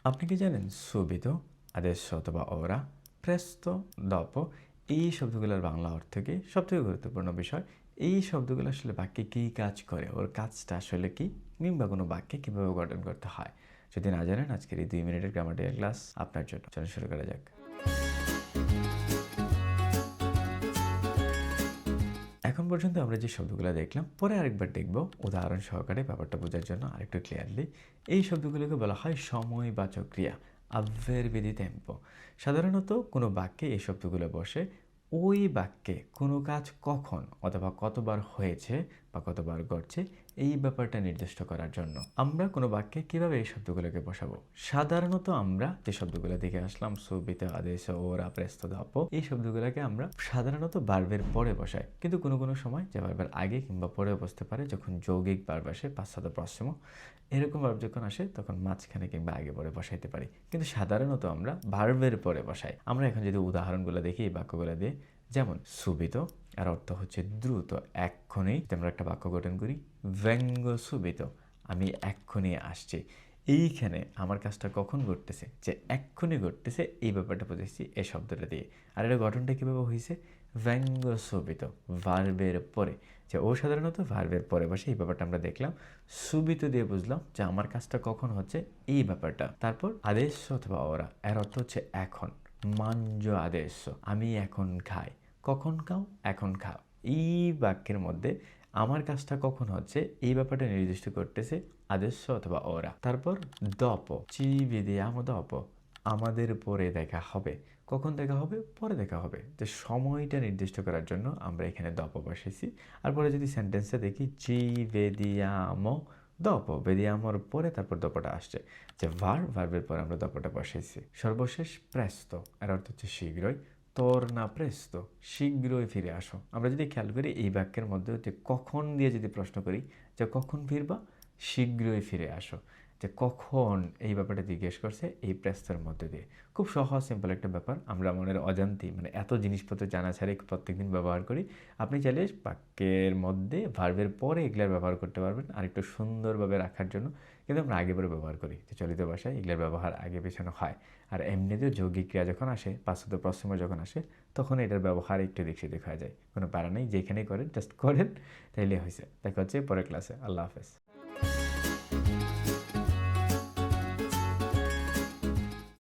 আপনি কি জানেন সুবিধো, আদেশ অথবা ওরা, প্রেস্তো, দপো এই শব্দগুলোর বাংলা অর্থ কি? সবথেকে গুরুত্বপূর্ণ বিষয়, এই শব্দগুলো আসলে বাক্যে কী কাজ করে, ওর কাজটা আসলে কি, কিংবা কোনো বাক্যে কীভাবে গঠন করতে হয়। যদি না জানেন, আজকের এই 2 মিনিটের গ্রামাটিক্যাল ক্লাস আপনার জন্য। চলুন শুরু করা যাক। এখন পর্যন্ত আমরা যে শব্দগুলো দেখলাম, পরে আরেকবার দেখব উদাহরণ সহকারে ব্যাপারটা বোঝার জন্য আরেকটু ক্লিয়ারলি। এই শব্দগুলোকে বলা হয় সময়বাচক ক্রিয়া, avverbi di tempo। সাধারণত কোনো বাক্যে এই শব্দগুলো বসে ওই বাক্যে কোনো কাজ কখন অথবা কতবার হয়েছে বা কতবার ঘটছে এই ব্যাপারটা নির্দিষ্ট করার জন্য। আমরা কোনো বাক্যে কিভাবে এই শব্দগুলোকে বসাবো? সাধারণত আমরা যে শব্দগুলো দেখে আসলাম, সুবিধা, আদেশ, ওরা, প্রেস্তো, দপো, এই শব্দগুলোকে আমরা সাধারণত ভার্বের পরে বসাই। কিন্তু কোনো কোনো সময় যে ভার্বের আগে কিংবা পরে বসতে পারে, যখন যৌগিক ভার্ব আসে, পাশ্চাত্য প্রশ্রম, এরকম ভার্ব যখন আসে তখন মাঝখানে কিংবা আগে পরে বসাইতে পারি। কিন্তু সাধারণত আমরা ভার্বের পরে বসাই। আমরা এখন যদি উদাহরণগুলো দেখি এই বাক্যগুলো দিয়ে, যেমন সুবিধো, আর অর্থ হচ্ছে দ্রুত, এক্ষুনি। আমরা একটা বাক্য গঠন করি, vengo subito, আমি এক্ষুনি আসছি। এইখানে আমার কাজটা কখন ঘটতেছে, যে এক্ষুনি ঘটতেছে, এই ব্যাপারটা বুঝেছি এই শব্দটা দিয়ে। আর এটা গঠনটা কীভাবে হয়েছে? vengo subito, ভার্বের পরে। যে ও সাধারণত ভার্বের পরে বসে, এই ব্যাপারটা আমরা দেখলাম। সুবিতো দিয়ে বুঝলাম যে আমার কাজটা কখন হচ্ছে, এই ব্যাপারটা। তারপর আদেশ অথবা ওরা, এর অর্থ হচ্ছে এখন। মাঞ্জো আদেশ, আমি এখন খাই। কখন খাও? এখন খাও। এই বাক্যের মধ্যে আমার কাজটা কখন হচ্ছে এই ব্যাপারটা নির্দিষ্ট করতেছে আদেশ অথবা ওরা। তারপর দপ, চি vediamo dopo, আমাদের পরে দেখা হবে। কখন দেখা হবে? পরে দেখা হবে। যে সময়টা নির্দিষ্ট করার জন্য আমরা এখানে দপ বসেছি। আর পরে যদি সেন্টেন্সে দেখি, চি vediamo dopo, vediamoর পরে তারপর দপটা আসছে। যে ভার্বের পরে আমরা দপটা বসেছি। সর্বশেষ প্রেস্তো, এর অর্থ হচ্ছে শীঘ্রই। torna presto, শীঘ্রই ফিরে আসো। আমরা যদি খেয়াল করি এই বাক্যের মধ্যে যে কখন দিয়ে যদি প্রশ্ন করি যে কখন ফিরবা, শীঘ্রই ফিরে আসো। যে কখন, এই ব্যাপারটা জিজ্ঞেস করছে এই প্রেস্তর মধ্যে দিয়ে। খুব সহজ সিম্পল একটা ব্যাপার, আমরা মনের অজান্তেই মানে এত জিনিসপত্র জানা ছাড়াই প্রত্যেকদিন ব্যবহার করি। আপনি চাইলে বাক্যের মধ্যে ভার্বের পরে এগুলার ব্যবহার করতে পারবেন আর একটু সুন্দরভাবে রাখার জন্য। কিন্তু আমরা আগে পরে ব্যবহার করি, যে চলিত ভাষায় এগুলার ব্যবহার আগে পেছানো হয়। আর এমনিতেও যৌগিক ক্রিয়া যখন আসে, পাশ্চাত্য প্রশ্রম যখন আসে, তখন এটার ব্যবহার একটু দিক সেদিক হয়ে যায়। কোনো প্যারা নেই, যেখানেই করেন জাস্ট করেন, তাইলে হয়েছে। দেখা হচ্ছে পরের ক্লাসে। আল্লাহ হাফেজ।